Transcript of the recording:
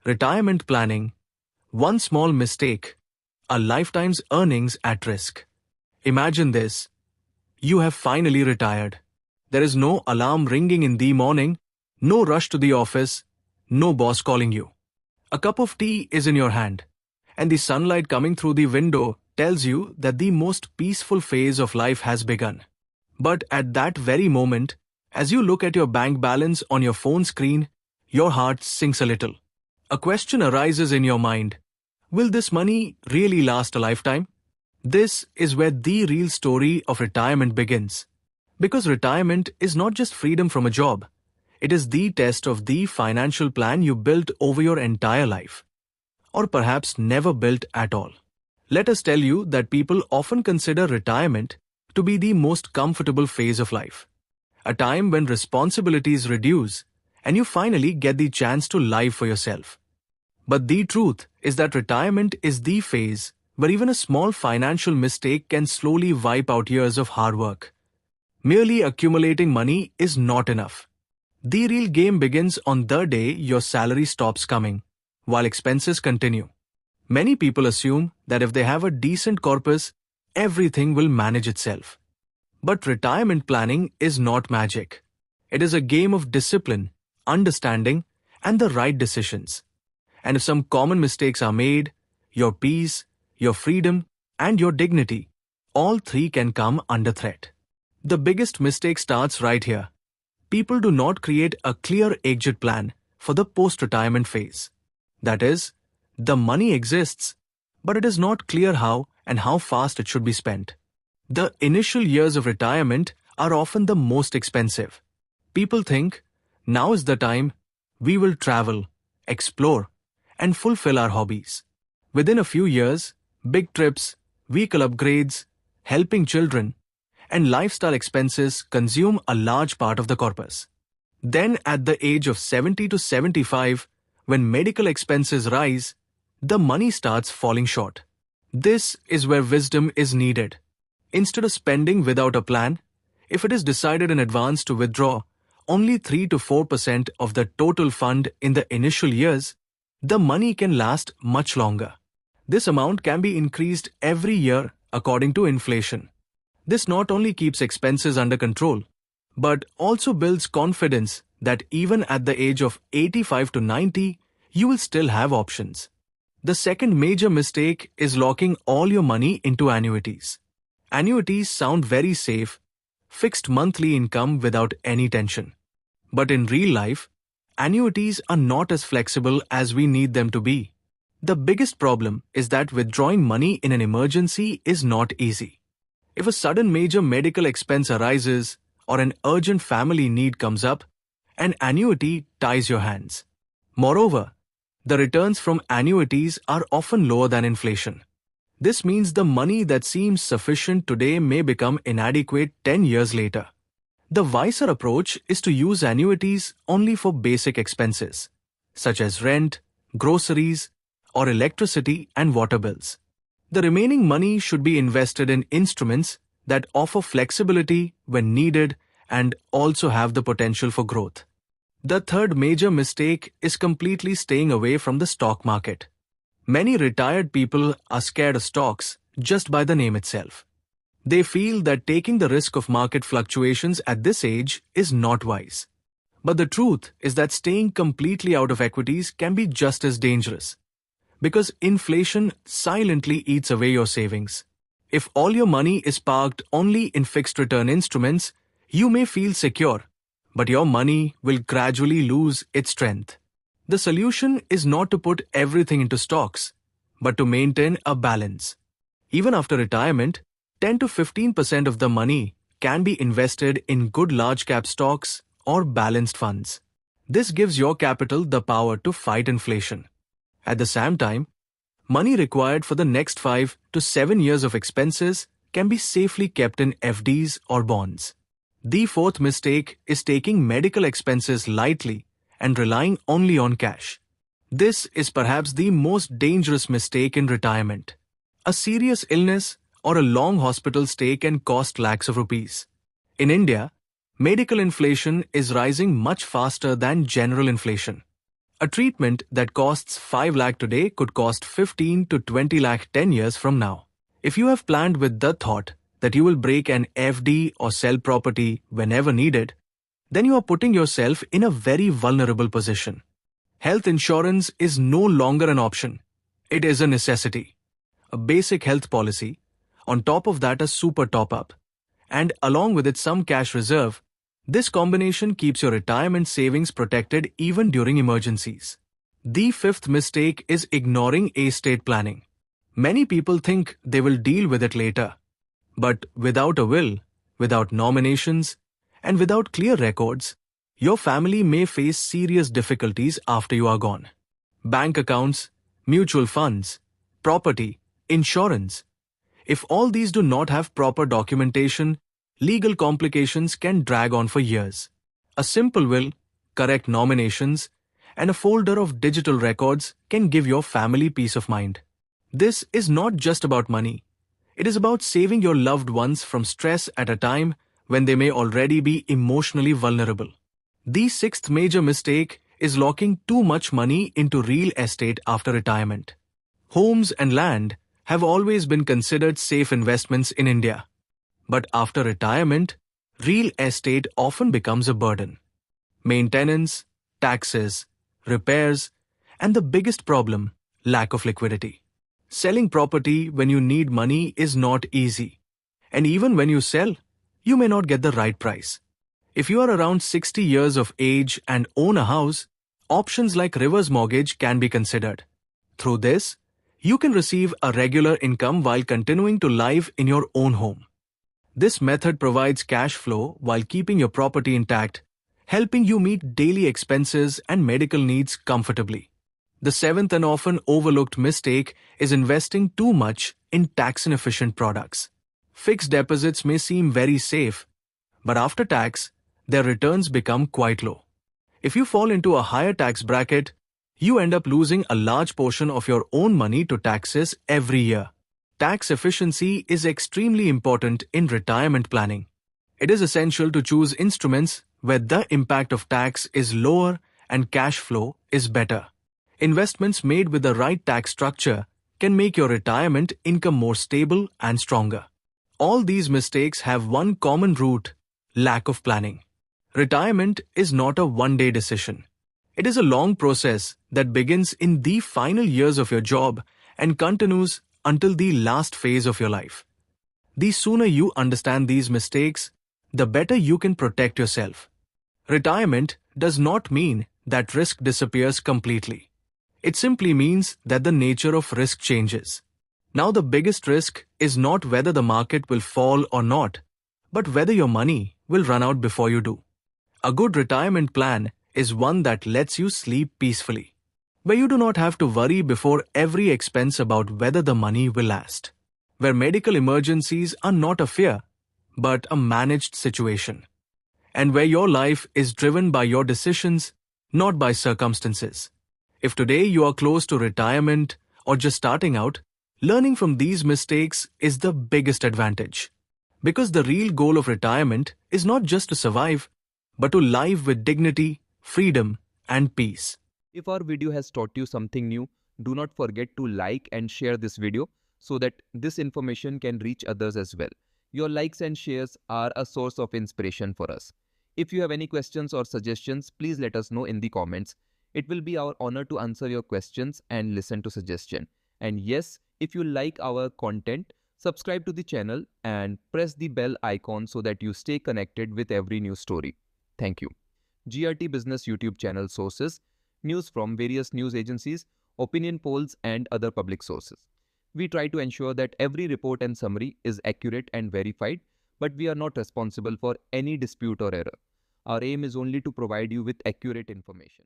Retirement planning. One small mistake, a lifetime's earnings at risk. Imagine this. You have finally retired. There is no alarm ringing in the morning, no rush to the office, no boss calling you. A cup of tea is in your hand, and the sunlight coming through the window tells you that the most peaceful phase of life has begun. But at that very moment, as you look at your bank balance on your phone screen, your heart sinks a little. A question arises in your mind. Will this money really last a lifetime? This is where the real story of retirement begins. Because retirement is not just freedom from a job. It is the test of the financial plan you built over your entire life. Or perhaps never built at all. Let us tell you that people often consider retirement to be the most comfortable phase of life. A time when responsibilities reduce and you finally get the chance to live for yourself. But the truth is that retirement is the phase where even a small financial mistake can slowly wipe out years of hard work. Merely accumulating money is not enough. The real game begins on the day your salary stops coming, while expenses continue. Many people assume that if they have a decent corpus, everything will manage itself. But retirement planning is not magic. It is a game of discipline, understanding, and the right decisions. And if some common mistakes are made, your peace, your freedom, and your dignity, all three can come under threat. The biggest mistake starts right here. People do not create a clear exit plan for the post-retirement phase. That is, the money exists, but it is not clear how and how fast it should be spent. The initial years of retirement are often the most expensive. People think, now is the time, we will travel, explore, and fulfill our hobbies. Within a few years, big trips, vehicle upgrades, helping children, and lifestyle expenses consume a large part of the corpus. Then at the age of 70 to 75, when medical expenses rise, the money starts falling short. This is where wisdom is needed. Instead of spending without a plan, if it is decided in advance to withdraw only 3 to 4% of the total fund in the initial years, the money can last much longer. This amount can be increased every year according to inflation. This not only keeps expenses under control, but also builds confidence that even at the age of 85 to 90, you will still have options. The second major mistake is locking all your money into annuities. Annuities sound very safe, fixed monthly income without any tension. But in real life, annuities are not as flexible as we need them to be. The biggest problem is that withdrawing money in an emergency is not easy. If a sudden major medical expense arises or an urgent family need comes up, an annuity ties your hands. Moreover, the returns from annuities are often lower than inflation. This means the money that seems sufficient today may become inadequate 10 years later. The wiser approach is to use annuities only for basic expenses, such as rent, groceries, or electricity and water bills. The remaining money should be invested in instruments that offer flexibility when needed and also have the potential for growth. The third major mistake is completely staying away from the stock market. Many retired people are scared of stocks just by the name itself. They feel that taking the risk of market fluctuations at this age is not wise. But the truth is that staying completely out of equities can be just as dangerous. Because inflation silently eats away your savings. If all your money is parked only in fixed return instruments, you may feel secure, but your money will gradually lose its strength. The solution is not to put everything into stocks, but to maintain a balance. Even after retirement, 10 to 15% of the money can be invested in good large-cap stocks or balanced funds. This gives your capital the power to fight inflation. At the same time, money required for the next 5 to 7 years of expenses can be safely kept in FDs or bonds. The fourth mistake is taking medical expenses lightly and relying only on cash. This is perhaps the most dangerous mistake in retirement. A serious illness or a long hospital stay can cost lakhs of rupees. In India, medical inflation is rising much faster than general inflation. A treatment that costs 5 lakh today could cost 15 to 20 lakh 10 years from now. If you have planned with the thought that you will break an FD or sell property whenever needed, then you are putting yourself in a very vulnerable position. Health insurance is no longer an option. It is a necessity. A basic health policy, on top of that a super top-up, and along with it some cash reserve, this combination keeps your retirement savings protected even during emergencies. The fifth mistake is ignoring estate planning. Many people think they will deal with it later. But without a will, without nominations, and without clear records, your family may face serious difficulties after you are gone. Bank accounts, mutual funds, property, insurance. If all these do not have proper documentation, legal complications can drag on for years. A simple will, correct nominations, and a folder of digital records can give your family peace of mind. This is not just about money. It is about saving your loved ones from stress at a time when they may already be emotionally vulnerable. The sixth major mistake is locking too much money into real estate after retirement. Homes and land have always been considered safe investments in India. But after retirement, real estate often becomes a burden. Maintenance, taxes, repairs, and the biggest problem, lack of liquidity. Selling property when you need money is not easy. And even when you sell, you may not get the right price. If you are around 60 years of age and own a house, options like reverse mortgage can be considered. Through this, you can receive a regular income while continuing to live in your own home. This method provides cash flow while keeping your property intact, helping you meet daily expenses and medical needs comfortably. The seventh and often overlooked mistake is investing too much in tax-inefficient products. Fixed deposits may seem very safe, but after tax, their returns become quite low. If you fall into a higher tax bracket, you end up losing a large portion of your own money to taxes every year. Tax efficiency is extremely important in retirement planning. It is essential to choose instruments where the impact of tax is lower and cash flow is better. Investments made with the right tax structure can make your retirement income more stable and stronger. All these mistakes have one common root: lack of planning. Retirement is not a one-day decision. It is a long process that begins in the final years of your job and continues until the last phase of your life. The sooner you understand these mistakes, the better you can protect yourself. Retirement does not mean that risk disappears completely. It simply means that the nature of risk changes. Now the biggest risk is not whether the market will fall or not, but whether your money will run out before you do. A good retirement plan is one that lets you sleep peacefully, where you do not have to worry before every expense about whether the money will last, where medical emergencies are not a fear, but a managed situation, and where your life is driven by your decisions, not by circumstances. If today you are close to retirement or just starting out, learning from these mistakes is the biggest advantage. Because the real goal of retirement is not just to survive, but to live with dignity, freedom, and peace. If our video has taught you something new, do not forget to like and share this video so that this information can reach others as well. Your likes and shares are a source of inspiration for us. If you have any questions or suggestions, please let us know in the comments. It will be our honor to answer your questions and listen to suggestions. And yes, if you like our content, subscribe to the channel and press the bell icon so that you stay connected with every new story. Thank you. GRT Business YouTube channel sources: news from various news agencies, opinion polls, and other public sources. We try to ensure that every report and summary is accurate and verified, but we are not responsible for any dispute or error. Our aim is only to provide you with accurate information.